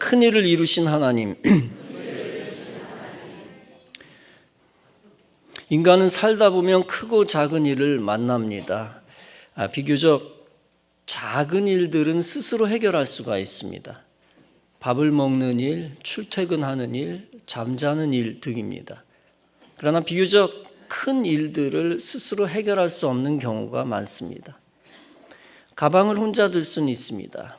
큰 일을 이루신 하나님, 인간은 살다 보면 크고 작은 일을 만납니다. 비교적 작은 일들은 스스로 해결할 수가 있습니다. 밥을 먹는 일, 출퇴근하는 일, 잠자는 일 등입니다. 그러나 비교적 큰 일들을 스스로 해결할 수 없는 경우가 많습니다. 가방을 혼자 들 수는 있습니다.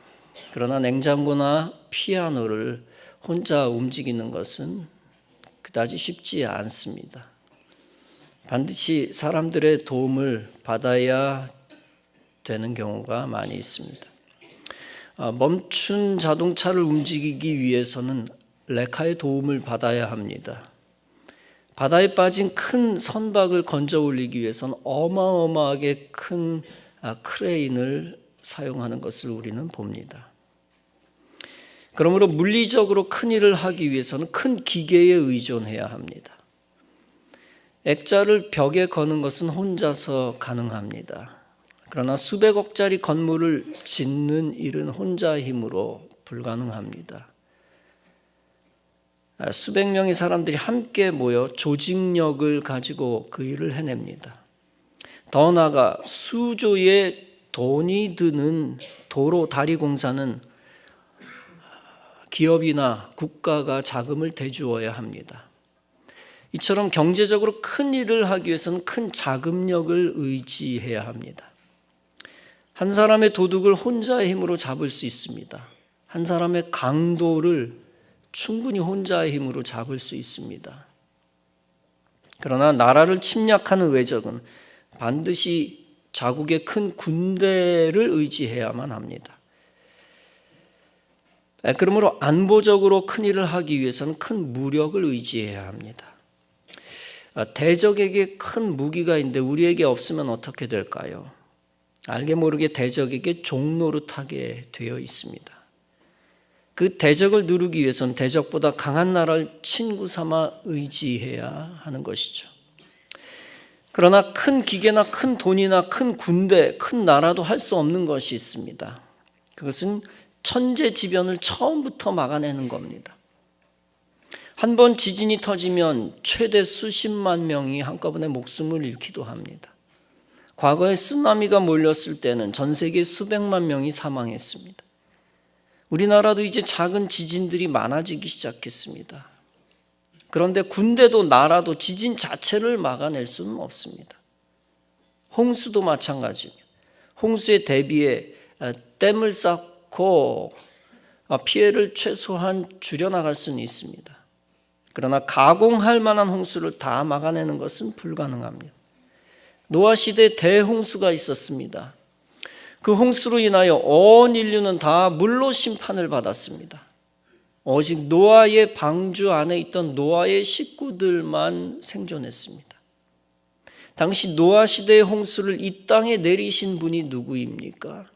그러나 냉장고나 피아노를 혼자 움직이는 것은 그다지 쉽지 않습니다. 반드시 사람들의 도움을 받아야 되는 경우가 많이 있습니다. 멈춘 자동차를 움직이기 위해서는 레카의 도움을 받아야 합니다. 바다에 빠진 큰 선박을 건져 올리기 위해서는 어마어마하게 큰 크레인을 사용하는 것을 우리는 봅니다. 그러므로 물리적으로 큰 일을 하기 위해서는 큰 기계에 의존해야 합니다. 액자를 벽에 거는 것은 혼자서 가능합니다. 그러나 수백억짜리 건물을 짓는 일은 혼자 힘으로 불가능합니다. 수백 명의 사람들이 함께 모여 조직력을 가지고 그 일을 해냅니다. 더 나아가 수조의 돈이 드는 도로 다리 공사는 기업이나 국가가 자금을 대주어야 합니다. 이처럼 경제적으로 큰 일을 하기 위해서는 큰 자금력을 의지해야 합니다. 한 사람의 도둑을 혼자의 힘으로 잡을 수 있습니다. 한 사람의 강도를 충분히 혼자의 힘으로 잡을 수 있습니다. 그러나 나라를 침략하는 외적은 반드시 자국의 큰 군대를 의지해야만 합니다. 그러므로 안보적으로 큰 일을 하기 위해서는 큰 무력을 의지해야 합니다. 대적에게 큰 무기가 있는데 우리에게 없으면 어떻게 될까요? 알게 모르게 대적에게 종노릇하게 되어 있습니다. 그 대적을 누르기 위해서는 대적보다 강한 나라를 친구 삼아 의지해야 하는 것이죠. 그러나 큰 기계나 큰 돈이나 큰 군대, 큰 나라도 할 수 없는 것이 있습니다. 그것은 천재지변을 처음부터 막아내는 겁니다. 한 번 지진이 터지면 최대 수십만 명이 한꺼번에 목숨을 잃기도 합니다. 과거에 쓰나미가 몰렸을 때는 전 세계 수백만 명이 사망했습니다. 우리나라도 이제 작은 지진들이 많아지기 시작했습니다. 그런데 군대도 나라도 지진 자체를 막아낼 수는 없습니다. 홍수도 마찬가지입니다. 홍수에 대비해 댐을 쌓고 피해를 최소한 줄여나갈 수는 있습니다. 그러나 가공할 만한 홍수를 다 막아내는 것은 불가능합니다. 노아 시대에 대홍수가 있었습니다. 그 홍수로 인하여 온 인류는 다 물로 심판을 받았습니다. 오직 노아의 방주 안에 있던 노아의 식구들만 생존했습니다. 당시 노아 시대의 홍수를 이 땅에 내리신 분이 누구입니까?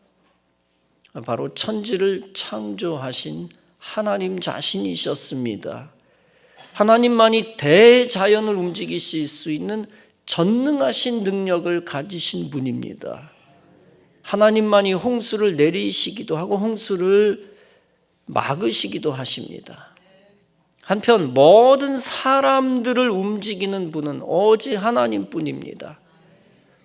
바로 천지를 창조하신 하나님 자신이셨습니다. 하나님만이 대자연을 움직이실 수 있는 전능하신 능력을 가지신 분입니다. 하나님만이 홍수를 내리시기도 하고 홍수를 막으시기도 하십니다. 한편 모든 사람들을 움직이는 분은 오직 하나님뿐입니다.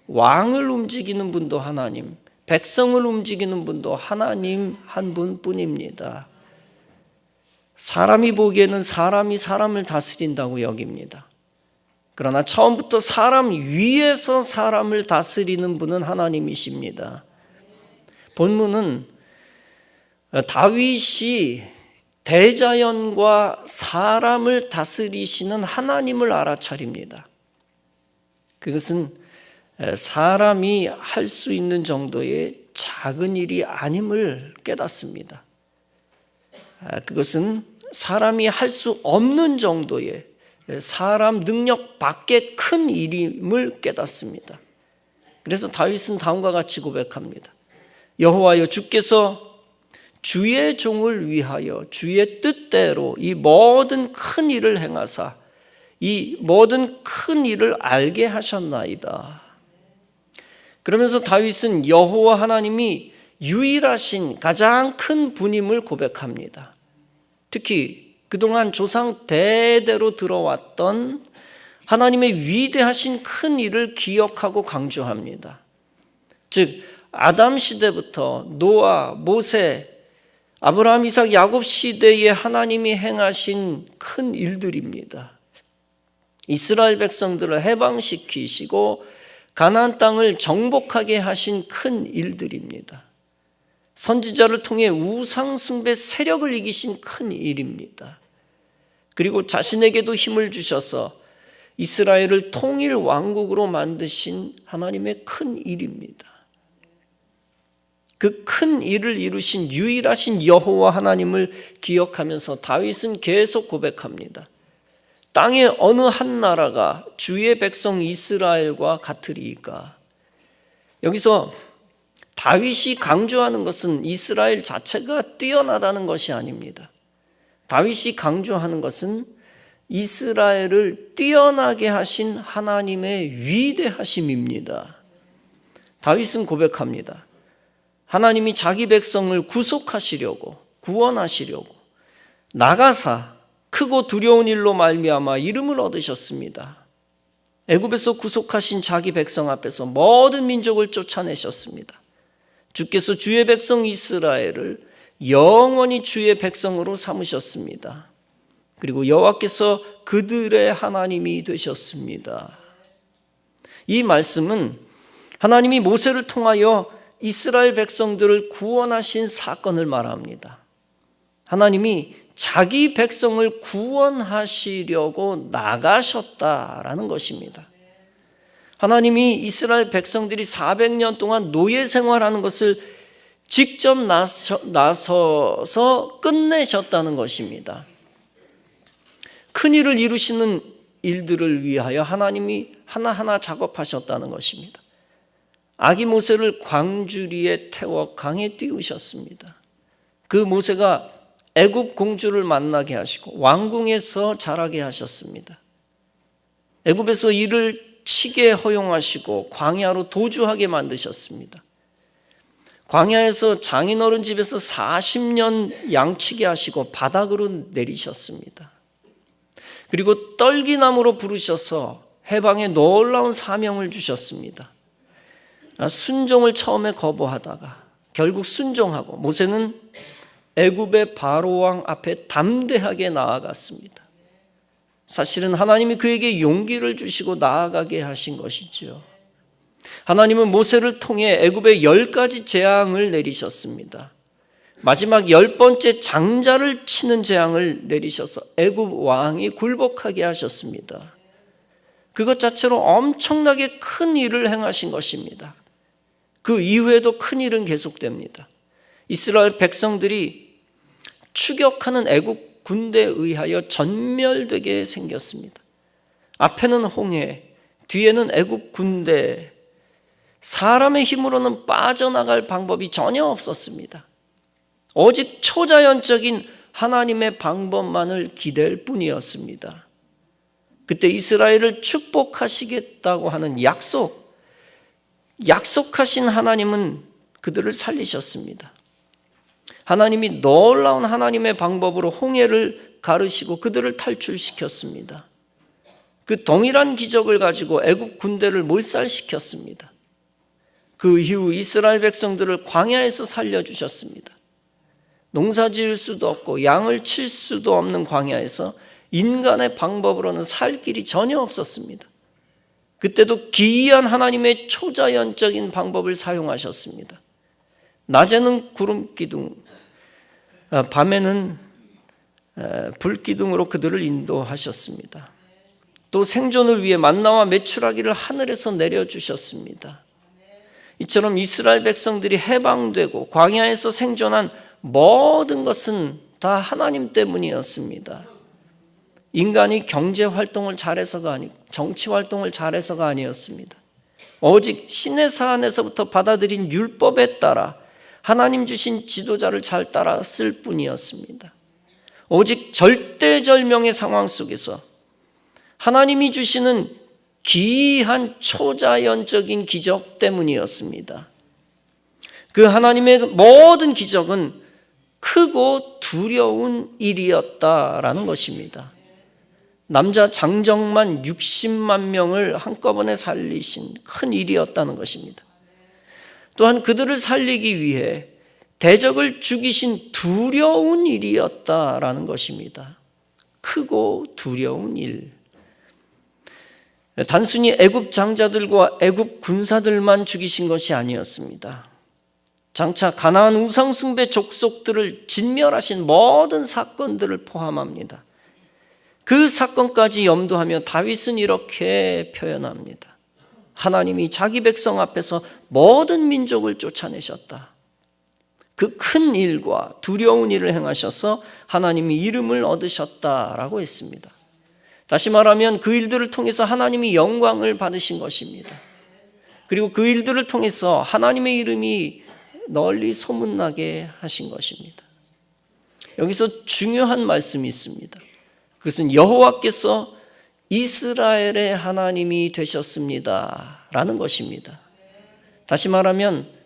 왕을 움직이는 분도 하나님, 백성을 움직이는 분도 하나님 한 분뿐입니다. 사람이 보기에는 사람이 사람을 다스린다고 여깁니다. 그러나 처음부터 사람 위에서 사람을 다스리는 분은 하나님이십니다. 본문은 다윗이 대자연과 사람을 다스리시는 하나님을 알아차립니다. 그것은 사람이 할 수 있는 정도의 작은 일이 아님을 깨닫습니다. 그것은 사람이 할 수 없는 정도의 사람 능력 밖의 큰 일임을 깨닫습니다. 그래서 다윗은 다음과 같이 고백합니다. 여호와여, 주께서 주의 종을 위하여 주의 뜻대로 이 모든 큰 일을 행하사 이 모든 큰 일을 알게 하셨나이다. 그러면서 다윗은 여호와 하나님이 유일하신 가장 큰 분임을 고백합니다. 특히 그동안 조상 대대로 들어왔던 하나님의 위대하신 큰 일을 기억하고 강조합니다. 즉 아담 시대부터 노아, 모세, 아브라함, 이삭, 야곱 시대에 하나님이 행하신 큰 일들입니다. 이스라엘 백성들을 해방시키시고 가나안 땅을 정복하게 하신 큰 일들입니다. 선지자를 통해 우상 숭배 세력을 이기신 큰 일입니다. 그리고 자신에게도 힘을 주셔서 이스라엘을 통일 왕국으로 만드신 하나님의 큰 일입니다. 그 큰 일을 이루신 유일하신 여호와 하나님을 기억하면서 다윗은 계속 고백합니다. 땅의 어느 한 나라가 주의 백성 이스라엘과 같으리이까. 여기서 다윗이 강조하는 것은 이스라엘 자체가 뛰어나다는 것이 아닙니다. 다윗이 강조하는 것은 이스라엘을 뛰어나게 하신 하나님의 위대하심입니다. 다윗은 고백합니다. 하나님이 자기 백성을 구속하시려고, 구원하시려고 나가사 크고 두려운 일로 말미암아 이름을 얻으셨습니다. 애굽에서 구속하신 자기 백성 앞에서 모든 민족을 쫓아내셨습니다. 주께서 주의 백성 이스라엘을 영원히 주의 백성으로 삼으셨습니다. 그리고 여호와께서 그들의 하나님이 되셨습니다. 이 말씀은 하나님이 모세를 통하여 이스라엘 백성들을 구원하신 사건을 말합니다. 하나님이 자기 백성을 구원하시려고 나가셨다라는 것입니다. 하나님이 이스라엘 백성들이 400년 동안 노예 생활하는 것을 직접 나서서 끝내셨다는 것입니다. 큰 일을 이루시는 일들을 위하여 하나님이 하나하나 작업하셨다는 것입니다. 아기 모세를 광주리에 태워 강에 띄우셨습니다. 그 모세가 애굽 공주를 만나게 하시고 왕궁에서 자라게 하셨습니다. 애굽에서 이를 치게 허용하시고 광야로 도주하게 만드셨습니다. 광야에서 장인어른 집에서 40년 양치게 하시고 바닥으로 내리셨습니다. 그리고 떨기나무로 부르셔서 해방에 놀라운 사명을 주셨습니다. 순종을 처음에 거부하다가 결국 순종하고 모세는 애굽의 바로왕 앞에 담대하게 나아갔습니다. 사실은 하나님이 그에게 용기를 주시고 나아가게 하신 것이죠. 하나님은 모세를 통해 애굽에 10가지 재앙을 내리셨습니다. 마지막 10번째 장자를 치는 재앙을 내리셔서 애굽 왕이 굴복하게 하셨습니다. 그것 자체로 엄청나게 큰 일을 행하신 것입니다. 그 이후에도 큰 일은 계속됩니다. 이스라엘 백성들이 추격하는 애굽 군대에 의하여 전멸되게 생겼습니다. 앞에는 홍해, 뒤에는 애굽 군대, 사람의 힘으로는 빠져나갈 방법이 전혀 없었습니다. 오직 초자연적인 하나님의 방법만을 기댈 뿐이었습니다. 그때 이스라엘을 축복하시겠다고 하는 약속하신 하나님은 그들을 살리셨습니다. 하나님이 놀라운 하나님의 방법으로 홍해를 가르시고 그들을 탈출시켰습니다. 그 동일한 기적을 가지고 애굽 군대를 몰살시켰습니다. 그 이후 이스라엘 백성들을 광야에서 살려주셨습니다. 농사 지을 수도 없고 양을 칠 수도 없는 광야에서 인간의 방법으로는 살 길이 전혀 없었습니다. 그때도 기이한 하나님의 초자연적인 방법을 사용하셨습니다. 낮에는 구름 기둥, 밤에는 불 기둥으로 그들을 인도하셨습니다. 또 생존을 위해 만나와 메추라기를 하늘에서 내려주셨습니다. 이처럼 이스라엘 백성들이 해방되고 광야에서 생존한 모든 것은 다 하나님 때문이었습니다. 인간이 경제 활동을 잘해서가 아니고 정치 활동을 잘해서가 아니었습니다. 오직 신의 사안에서부터 받아들인 율법에 따라 하나님 주신 지도자를 잘 따랐을 뿐이었습니다. 오직 절대절명의 상황 속에서 하나님이 주시는 기이한 초자연적인 기적 때문이었습니다. 그 하나님의 모든 기적은 크고 두려운 일이었다라는 것입니다. 남자 장정만 60만 명을 한꺼번에 살리신 큰 일이었다는 것입니다. 또한 그들을 살리기 위해 대적을 죽이신 두려운 일이었다라는 것입니다. 크고 두려운 일. 단순히 애굽 장자들과 애굽 군사들만 죽이신 것이 아니었습니다. 장차 가나안 우상 숭배 족속들을 진멸하신 모든 사건들을 포함합니다. 그 사건까지 염두하며 다윗은 이렇게 표현합니다. 하나님이 자기 백성 앞에서 모든 민족을 쫓아내셨다. 그 큰 일과 두려운 일을 행하셔서 하나님이 이름을 얻으셨다라고 했습니다. 다시 말하면 그 일들을 통해서 하나님이 영광을 받으신 것입니다. 그리고 그 일들을 통해서 하나님의 이름이 널리 소문나게 하신 것입니다. 여기서 중요한 말씀이 있습니다. 그것은 여호와께서 이스라엘의 하나님이 되셨습니다 라는 것입니다. 다시 말하면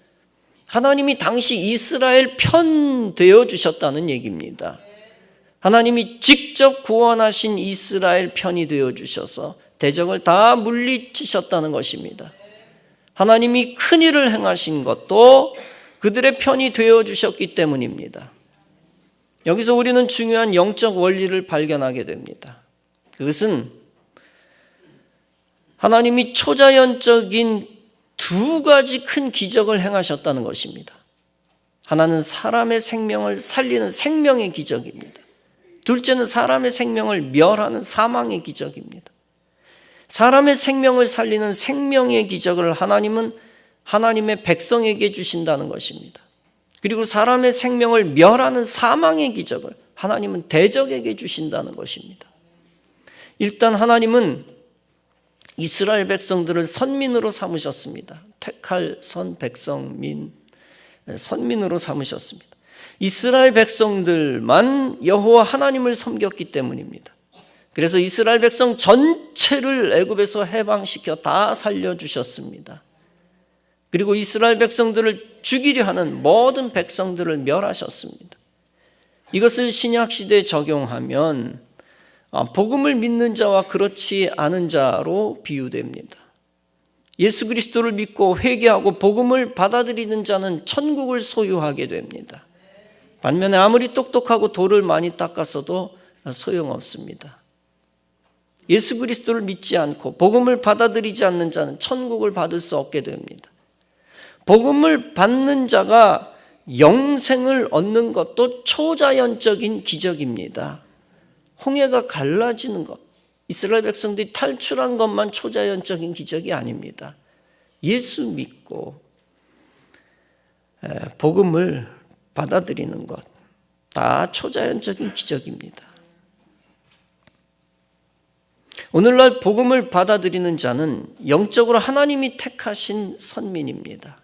하나님이 당시 이스라엘 편 되어 주셨다는 얘기입니다. 하나님이 직접 구원하신 이스라엘 편이 되어 주셔서 대적을 다 물리치셨다는 것입니다. 하나님이 큰 일을 행하신 것도 그들의 편이 되어 주셨기 때문입니다. 여기서 우리는 중요한 영적 원리를 발견하게 됩니다. 그것은 하나님이 초자연적인 두 가지 큰 기적을 행하셨다는 것입니다. 하나는 사람의 생명을 살리는 생명의 기적입니다. 둘째는 사람의 생명을 멸하는 사망의 기적입니다. 사람의 생명을 살리는 생명의 기적을 하나님은 하나님의 백성에게 주신다는 것입니다. 그리고 사람의 생명을 멸하는 사망의 기적을 하나님은 대적에게 주신다는 것입니다. 일단 하나님은 이스라엘 백성들을 선민으로 삼으셨습니다. 택할 선 백성민, 선민으로 삼으셨습니다. 이스라엘 백성들만 여호와 하나님을 섬겼기 때문입니다. 그래서 이스라엘 백성 전체를 애굽에서 해방시켜 다 살려주셨습니다. 그리고 이스라엘 백성들을 죽이려 하는 모든 백성들을 멸하셨습니다. 이것을 신약시대에 적용하면 복음을 믿는 자와 그렇지 않은 자로 비유됩니다. 예수 그리스도를 믿고 회개하고 복음을 받아들이는 자는 천국을 소유하게 됩니다. 반면에 아무리 똑똑하고 돌을 많이 닦았어도 소용없습니다. 예수 그리스도를 믿지 않고 복음을 받아들이지 않는 자는 천국을 받을 수 없게 됩니다. 복음을 받는 자가 영생을 얻는 것도 초자연적인 기적입니다. 홍해가 갈라지는 것, 이스라엘 백성들이 탈출한 것만 초자연적인 기적이 아닙니다. 예수 믿고 복음을 받아들이는 것, 다 초자연적인 기적입니다. 오늘날 복음을 받아들이는 자는 영적으로 하나님이 택하신 선민입니다.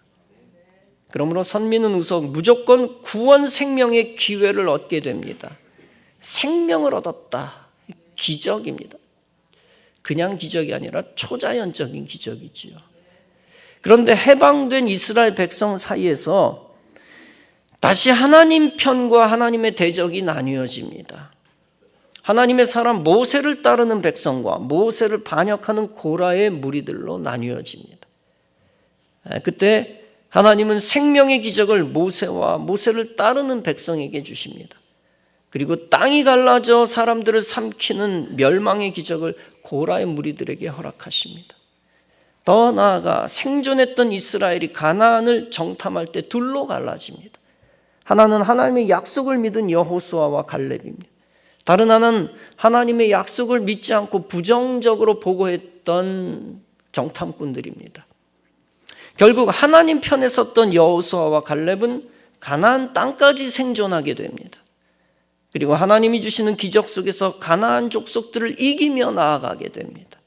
그러므로 선민은 우선 무조건 구원 생명의 기회를 얻게 됩니다. 생명을 얻었다. 기적입니다. 그냥 기적이 아니라 초자연적인 기적이지요. 그런데 해방된 이스라엘 백성 사이에서 다시 하나님 편과 하나님의 대적이 나뉘어집니다. 하나님의 사람 모세를 따르는 백성과 모세를 반역하는 고라의 무리들로 나뉘어집니다. 그때 하나님은 생명의 기적을 모세와 모세를 따르는 백성에게 주십니다. 그리고 땅이 갈라져 사람들을 삼키는 멸망의 기적을 고라의 무리들에게 허락하십니다. 더 나아가 생존했던 이스라엘이 가나안을 정탐할 때 둘로 갈라집니다. 하나는 하나님의 약속을 믿은 여호수아와 갈렙입니다. 다른 하나는 하나님의 약속을 믿지 않고 부정적으로 보고했던 정탐꾼들입니다. 결국 하나님 편에 섰던 여호수아와 갈렙은 가나안 땅까지 생존하게 됩니다. 그리고 하나님이 주시는 기적 속에서 가나안 족속들을 이기며 나아가게 됩니다.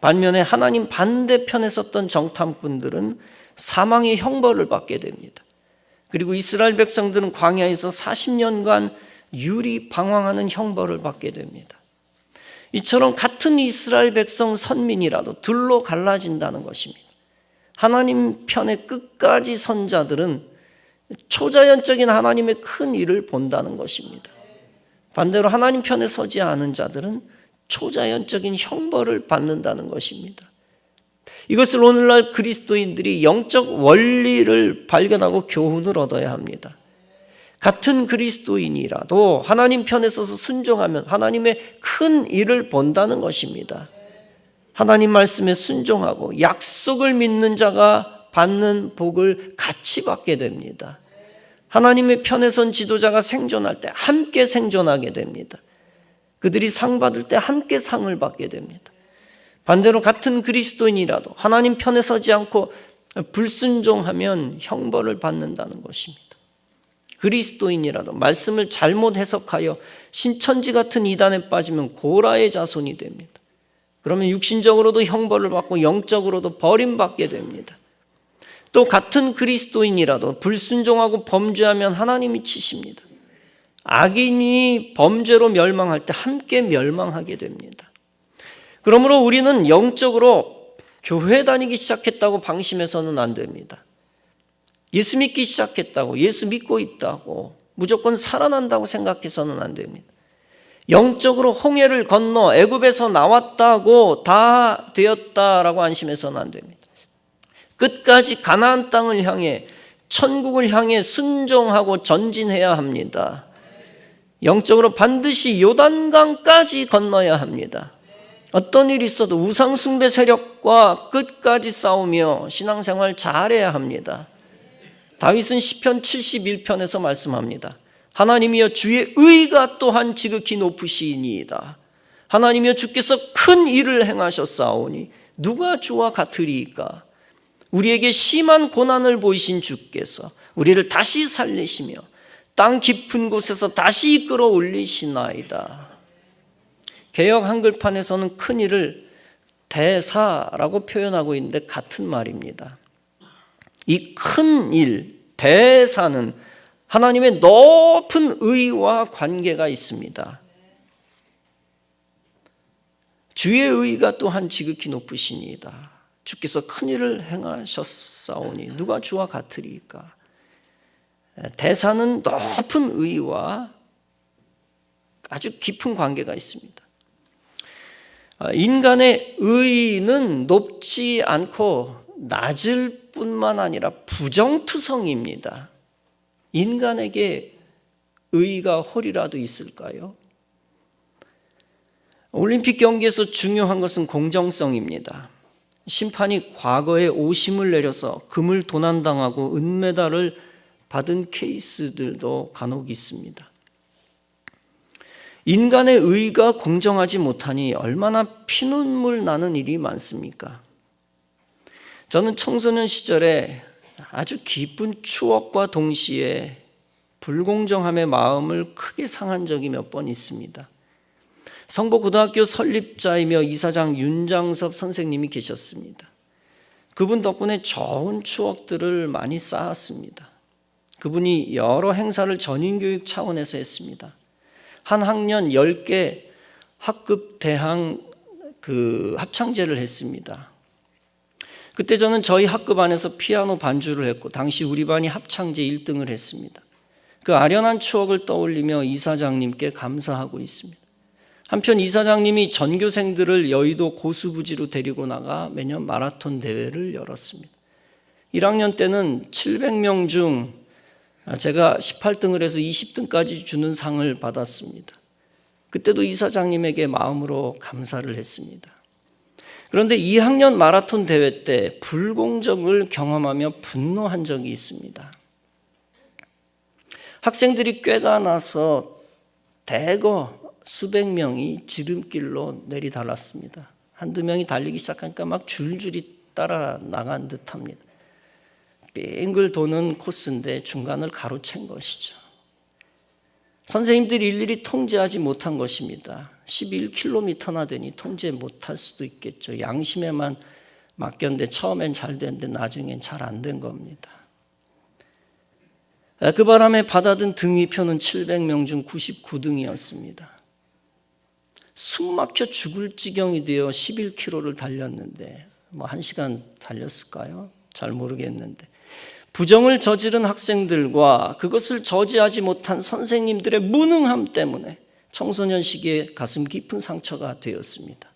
반면에 하나님 반대편에 섰던 정탐꾼들은 사망의 형벌을 받게 됩니다. 그리고 이스라엘 백성들은 광야에서 40년간 유리 방황하는 형벌을 받게 됩니다. 이처럼 같은 이스라엘 백성 선민이라도 둘로 갈라진다는 것입니다. 하나님 편의 끝까지 선 자들은 초자연적인 하나님의 큰 일을 본다는 것입니다. 반대로 하나님 편에 서지 않은 자들은 초자연적인 형벌을 받는다는 것입니다. 이것을 오늘날 그리스도인들이 영적 원리를 발견하고 교훈을 얻어야 합니다. 같은 그리스도인이라도 하나님 편에 서서 순종하면 하나님의 큰 일을 본다는 것입니다. 하나님 말씀에 순종하고 약속을 믿는 자가 받는 복을 같이 받게 됩니다. 하나님의 편에 선 지도자가 생존할 때 함께 생존하게 됩니다. 그들이 상 받을 때 함께 상을 받게 됩니다. 반대로 같은 그리스도인이라도 하나님 편에 서지 않고 불순종하면 형벌을 받는다는 것입니다. 그리스도인이라도 말씀을 잘못 해석하여 신천지 같은 이단에 빠지면 고라의 자손이 됩니다. 그러면 육신적으로도 형벌을 받고 영적으로도 버림받게 됩니다. 또 같은 그리스도인이라도 불순종하고 범죄하면 하나님이 치십니다. 악인이 범죄로 멸망할 때 함께 멸망하게 됩니다. 그러므로 우리는 영적으로 교회 다니기 시작했다고 방심해서는 안 됩니다. 예수 믿기 시작했다고, 예수 믿고 있다고 무조건 살아난다고 생각해서는 안 됩니다. 영적으로 홍해를 건너 애굽에서 나왔다고 다 되었다라고 안심해서는 안 됩니다. 끝까지 가나안 땅을 향해 천국을 향해 순종하고 전진해야 합니다. 영적으로 반드시 요단강까지 건너야 합니다. 어떤 일이 있어도 우상숭배 세력과 끝까지 싸우며 신앙생활 잘해야 합니다. 다윗은 시편 71편에서 말씀합니다. 하나님이여 주의 의가 또한 지극히 높으시니이다. 하나님이여 주께서 큰 일을 행하셨사오니 누가 주와 같으리이까. 우리에게 심한 고난을 보이신 주께서 우리를 다시 살리시며 땅 깊은 곳에서 다시 이끌어 올리시나이다. 개역 한글판에서는 큰 일을 대사라고 표현하고 있는데 같은 말입니다. 이 큰 일, 대사는 하나님의 높은 의와 관계가 있습니다. 주의 의가 또한 지극히 높으시니이다. 주께서 큰 일을 행하셨사오니 누가 주와 같으리까. 대사는 높은 의와 아주 깊은 관계가 있습니다. 인간의 의는 높지 않고 낮을 뿐만 아니라 부정투성입니다. 인간에게 의가 홀이라도 있을까요? 올림픽 경기에서 중요한 것은 공정성입니다. 심판이 과거에 오심을 내려서 금을 도난당하고 은메달을 받은 케이스들도 간혹 있습니다. 인간의 의가 공정하지 못하니 얼마나 피눈물 나는 일이 많습니까? 저는 청소년 시절에 아주 기쁜 추억과 동시에 불공정함의 마음을 크게 상한 적이 몇 번 있습니다. 성보고등학교 설립자이며 이사장 윤장섭 선생님이 계셨습니다. 그분 덕분에 좋은 추억들을 많이 쌓았습니다. 그분이 여러 행사를 전인교육 차원에서 했습니다. 한 학년 10개 학급 대항 합창제를 했습니다. 그때 저는 저희 학급 안에서 피아노 반주를 했고 당시 우리 반이 합창제 1등을 했습니다. 그 아련한 추억을 떠올리며 이사장님께 감사하고 있습니다. 한편 이사장님이 전교생들을 여의도 고수부지로 데리고 나가 매년 마라톤 대회를 열었습니다. 1학년 때는 700명 중 제가 18등을 해서 20등까지 주는 상을 받았습니다. 그때도 이사장님에게 마음으로 감사를 했습니다. 그런데 2학년 마라톤 대회 때 불공정을 경험하며 분노한 적이 있습니다. 학생들이 꾀가 나서 대거 수백 명이 지름길로 내리달았습니다. 한두 명이 달리기 시작하니까 막 줄줄이 따라 나간 듯합니다. 빙글 도는 코스인데 중간을 가로챈 것이죠. 선생님들이 일일이 통제하지 못한 것입니다. 11km나 되니 통제 못할 수도 있겠죠. 양심에만 맡겼는데 처음엔 잘 됐는데 나중엔 잘 안 된 겁니다. 그 바람에 받아든 등위표는 700명 중 99등이었습니다. 숨 막혀 죽을 지경이 되어 11km를 달렸는데 1시간 달렸을까요? 잘 모르겠는데 부정을 저지른 학생들과 그것을 저지하지 못한 선생님들의 무능함 때문에 청소년 시기에 가슴 깊은 상처가 되었습니다.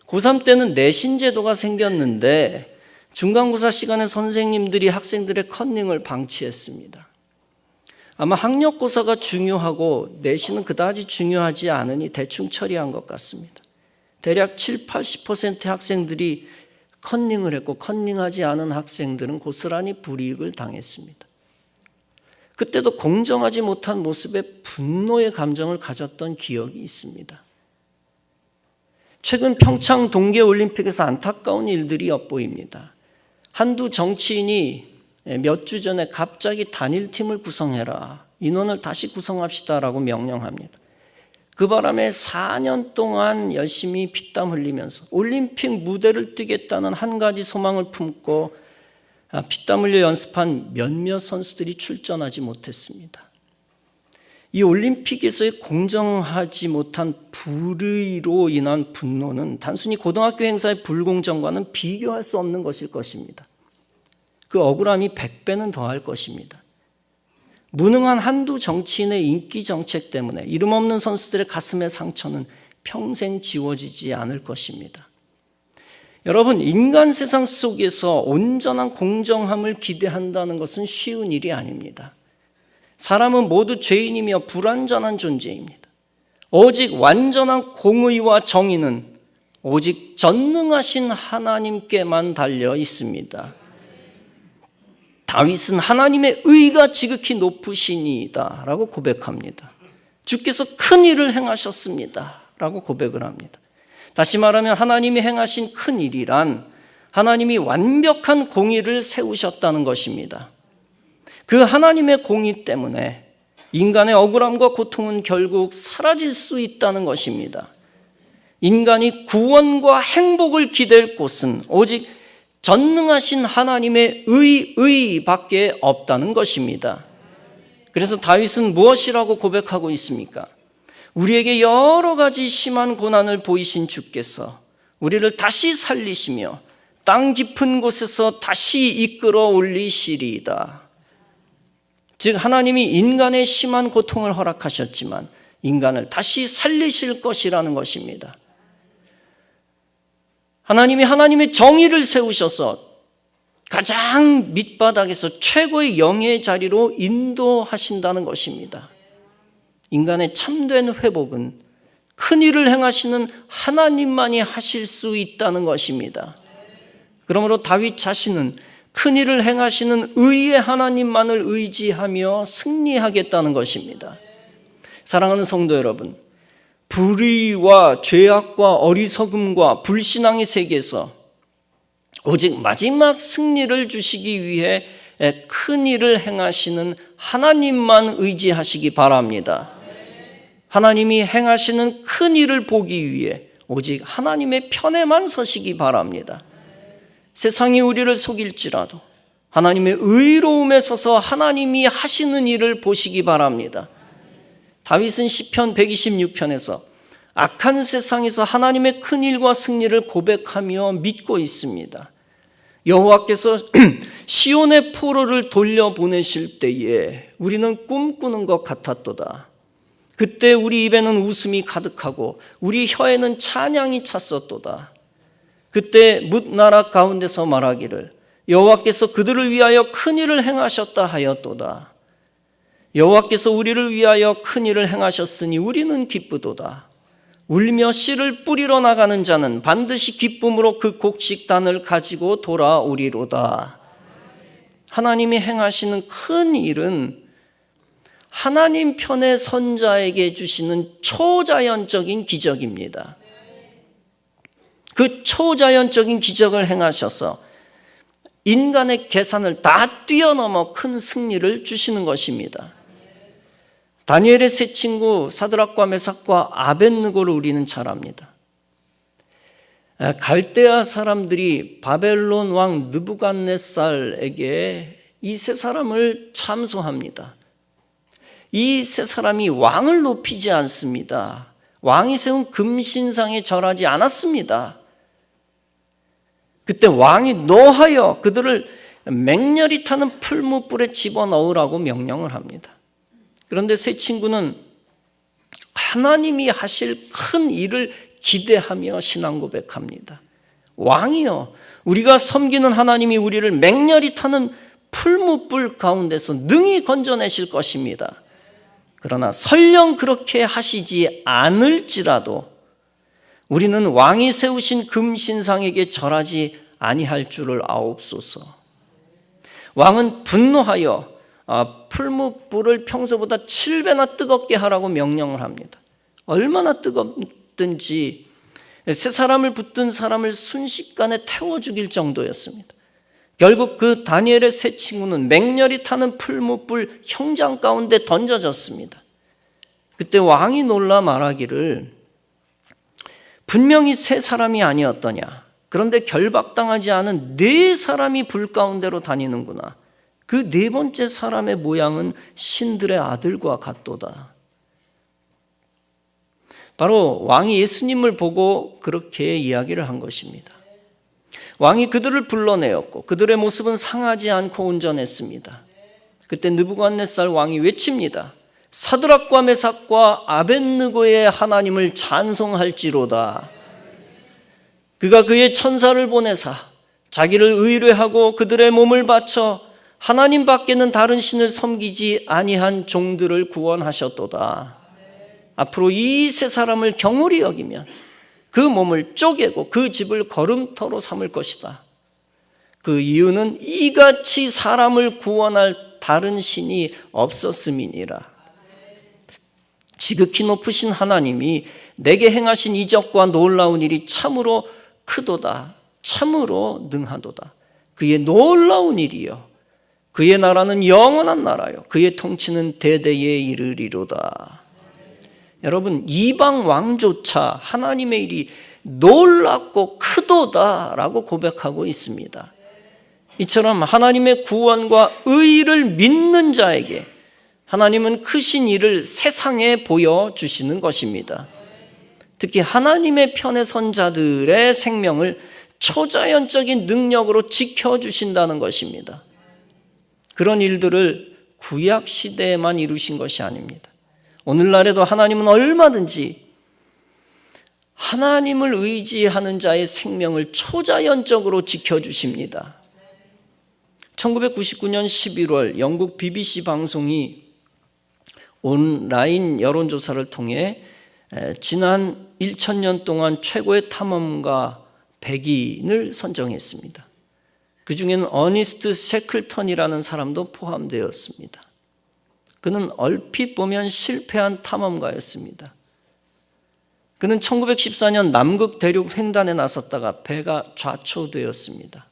고3 때는 내신 제도가 생겼는데 중간고사 시간에 선생님들이 학생들의 컨닝을 방치했습니다. 아마 학력고사가 중요하고 내신은 그다지 중요하지 않으니 대충 처리한 것 같습니다. 대략 70-80%의 학생들이 컨닝을 했고 컨닝하지 않은 학생들은 고스란히 불이익을 당했습니다. 그때도 공정하지 못한 모습에 분노의 감정을 가졌던 기억이 있습니다. 최근 평창 동계올림픽에서 안타까운 일들이 엿보입니다. 한두 정치인이 몇 주 전에 갑자기 단일팀을 구성해라, 인원을 다시 구성합시다라고 명령합니다. 그 바람에 4년 동안 열심히 피땀 흘리면서 올림픽 무대를 뛰겠다는 한 가지 소망을 품고 피땀 흘려 연습한 몇몇 선수들이 출전하지 못했습니다. 이 올림픽에서의 공정하지 못한 불의로 인한 분노는 단순히 고등학교 행사의 불공정과는 비교할 수 없는 것일 것입니다. 그 억울함이 100배는 더할 것입니다. 무능한 한두 정치인의 인기 정책 때문에 이름 없는 선수들의 가슴의 상처는 평생 지워지지 않을 것입니다. 여러분, 인간 세상 속에서 온전한 공정함을 기대한다는 것은 쉬운 일이 아닙니다. 사람은 모두 죄인이며 불완전한 존재입니다. 오직 완전한 공의와 정의는 오직 전능하신 하나님께만 달려 있습니다. 다윗은 하나님의 의가 지극히 높으시니이다 라고 고백합니다. 주께서 큰 일을 행하셨습니다 라고 고백을 합니다. 다시 말하면 하나님이 행하신 큰 일이란 하나님이 완벽한 공의를 세우셨다는 것입니다. 그 하나님의 공의 때문에 인간의 억울함과 고통은 결국 사라질 수 있다는 것입니다. 인간이 구원과 행복을 기댈 곳은 오직 전능하신 하나님의 의밖에 없다는 것입니다. 그래서 다윗은 무엇이라고 고백하고 있습니까? 우리에게 여러 가지 심한 고난을 보이신 주께서 우리를 다시 살리시며 땅 깊은 곳에서 다시 이끌어 올리시리이다. 즉 하나님이 인간의 심한 고통을 허락하셨지만 인간을 다시 살리실 것이라는 것입니다. 하나님이 하나님의 정의를 세우셔서 가장 밑바닥에서 최고의 영예의 자리로 인도하신다는 것입니다. 인간의 참된 회복은 큰 일을 행하시는 하나님만이 하실 수 있다는 것입니다. 그러므로 다윗 자신은 큰 일을 행하시는 의의 하나님만을 의지하며 승리하겠다는 것입니다. 사랑하는 성도 여러분, 불의와 죄악과 어리석음과 불신앙의 세계에서 오직 마지막 승리를 주시기 위해 큰 일을 행하시는 하나님만 의지하시기 바랍니다. 하나님이 행하시는 큰 일을 보기 위해 오직 하나님의 편에만 서시기 바랍니다. 세상이 우리를 속일지라도 하나님의 의로움에 서서 하나님이 하시는 일을 보시기 바랍니다. 다윗은 시편 126편에서 악한 세상에서 하나님의 큰 일과 승리를 고백하며 믿고 있습니다. 여호와께서 시온의 포로를 돌려보내실 때에 우리는 꿈꾸는 것 같았도다. 그때 우리 입에는 웃음이 가득하고 우리 혀에는 찬양이 찼었도다. 그때 뭇나락 가운데서 말하기를 여호와께서 그들을 위하여 큰 일을 행하셨다 하였도다. 여호와께서 우리를 위하여 큰 일을 행하셨으니 우리는 기쁘도다. 울며 씨를 뿌리러 나가는 자는 반드시 기쁨으로 그 곡식단을 가지고 돌아오리로다. 하나님이 행하시는 큰 일은 하나님 편의 선자에게 주시는 초자연적인 기적입니다. 그 초자연적인 기적을 행하셔서 인간의 계산을 다 뛰어넘어 큰 승리를 주시는 것입니다. 다니엘의 세 친구 사드락과 메삭과 아벳느고를 우리는 잘 압니다. 갈대아 사람들이 바벨론 왕 느부갓네살에게 이 세 사람을 참소합니다. 이 세 사람이 왕을 높이지 않습니다. 왕이 세운 금신상에 절하지 않았습니다. 그때 왕이 노하여 그들을 맹렬히 타는 풀무불에 집어넣으라고 명령을 합니다. 그런데 세 친구는 하나님이 하실 큰 일을 기대하며 신앙 고백합니다. 왕이여, 우리가 섬기는 하나님이 우리를 맹렬히 타는 풀무불 가운데서 능히 건져내실 것입니다. 그러나 설령 그렇게 하시지 않을지라도 우리는 왕이 세우신 금신상에게 절하지 아니할 줄을 아옵소서. 왕은 분노하여 풀무불을 평소보다 7배나 뜨겁게 하라고 명령을 합니다. 얼마나 뜨겁든지 세 사람을 붙든 사람을 순식간에 태워 죽일 정도였습니다. 결국 그 다니엘의 세 친구는 맹렬히 타는 풀무불 형장 가운데 던져졌습니다. 그때 왕이 놀라 말하기를 분명히 세 사람이 아니었더냐. 그런데 결박당하지 않은 네 사람이 불 가운데로 다니는구나. 그 네 번째 사람의 모양은 신들의 아들과 같도다. 바로 왕이 예수님을 보고 그렇게 이야기를 한 것입니다. 왕이 그들을 불러내었고 그들의 모습은 상하지 않고 온전했습니다. 그때 느부갓네살 왕이 외칩니다. 사드락과 메삭과 아벳느고의 하나님을 찬송할지로다. 그가 그의 천사를 보내사 자기를 의뢰하고 그들의 몸을 바쳐 하나님 밖에는 다른 신을 섬기지 아니한 종들을 구원하셨도다. 앞으로 이 세 사람을 경홀히 여기면 그 몸을 쪼개고 그 집을 거름터로 삼을 것이다. 그 이유는 이같이 사람을 구원할 다른 신이 없었음이니라. 지극히 높으신 하나님이 내게 행하신 이적과 놀라운 일이 참으로 크도다. 참으로 능하도다. 그의 놀라운 일이요 그의 나라는 영원한 나라요 그의 통치는 대대에 이르리로다. 여러분, 이방 왕조차 하나님의 일이 놀랍고 크도다라고 고백하고 있습니다. 이처럼 하나님의 구원과 의를 믿는 자에게 하나님은 크신 일을 세상에 보여주시는 것입니다. 특히 하나님의 편에 선 자들의 생명을 초자연적인 능력으로 지켜주신다는 것입니다. 그런 일들을 구약 시대에만 이루신 것이 아닙니다. 오늘날에도 하나님은 얼마든지 하나님을 의지하는 자의 생명을 초자연적으로 지켜주십니다. 1999년 11월 영국 BBC 방송이 온라인 여론조사를 통해 지난 1000년 동안 최고의 탐험가 100인을 선정했습니다. 그 중에는 어니스트 셰클턴이라는 사람도 포함되었습니다. 그는 얼핏 보면 실패한 탐험가였습니다. 그는 1914년 남극 대륙 횡단에 나섰다가 배가 좌초되었습니다.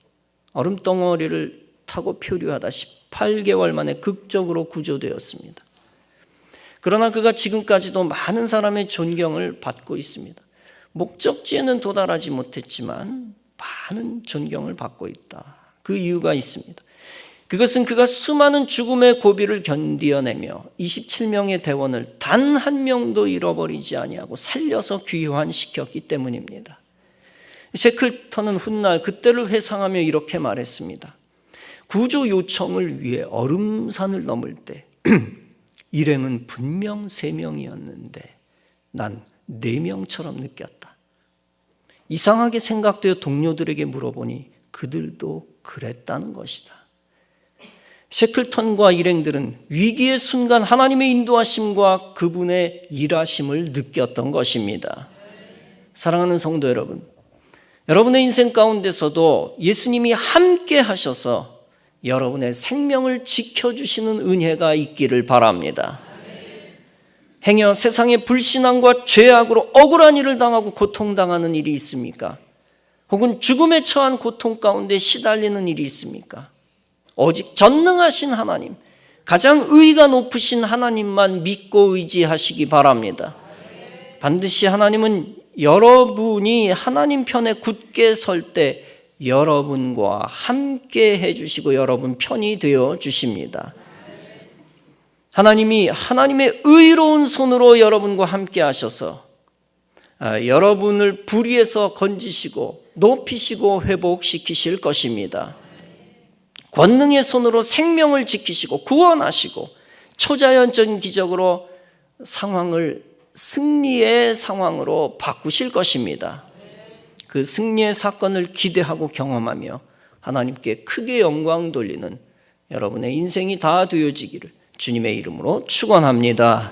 얼음덩어리를 타고 표류하다 18개월 만에 극적으로 구조되었습니다. 그러나 그가 지금까지도 많은 사람의 존경을 받고 있습니다. 목적지에는 도달하지 못했지만 많은 존경을 받고 있다. 그 이유가 있습니다. 그것은 그가 수많은 죽음의 고비를 견디어내며 27명의 대원을 단 한 명도 잃어버리지 아니하고 살려서 귀환시켰기 때문입니다. 셰클턴은 훗날 그때를 회상하며 이렇게 말했습니다. 구조 요청을 위해 얼음산을 넘을 때 일행은 분명 3명이었는데 난 4명처럼 느꼈다. 이상하게 생각되어 동료들에게 물어보니 그들도 그랬다는 것이다. 셰클턴과 일행들은 위기의 순간 하나님의 인도하심과 그분의 일하심을 느꼈던 것입니다. 사랑하는 성도 여러분, 여러분의 인생 가운데서도 예수님이 함께 하셔서 여러분의 생명을 지켜주시는 은혜가 있기를 바랍니다. 행여 세상의 불신앙과 죄악으로 억울한 일을 당하고 고통당하는 일이 있습니까? 혹은 죽음에 처한 고통 가운데 시달리는 일이 있습니까? 오직 전능하신 하나님, 가장 의가 높으신 하나님만 믿고 의지하시기 바랍니다. 반드시 하나님은 여러분이 하나님 편에 굳게 설 때 여러분과 함께 해주시고 여러분 편이 되어 주십니다. 하나님이 하나님의 의로운 손으로 여러분과 함께 하셔서 여러분을 불의에서 건지시고 높이시고 회복시키실 것입니다. 권능의 손으로 생명을 지키시고 구원하시고 초자연적인 기적으로 상황을 승리의 상황으로 바꾸실 것입니다. 그 승리의 사건을 기대하고 경험하며 하나님께 크게 영광 돌리는 여러분의 인생이 다 되어지기를 주님의 이름으로 축원합니다.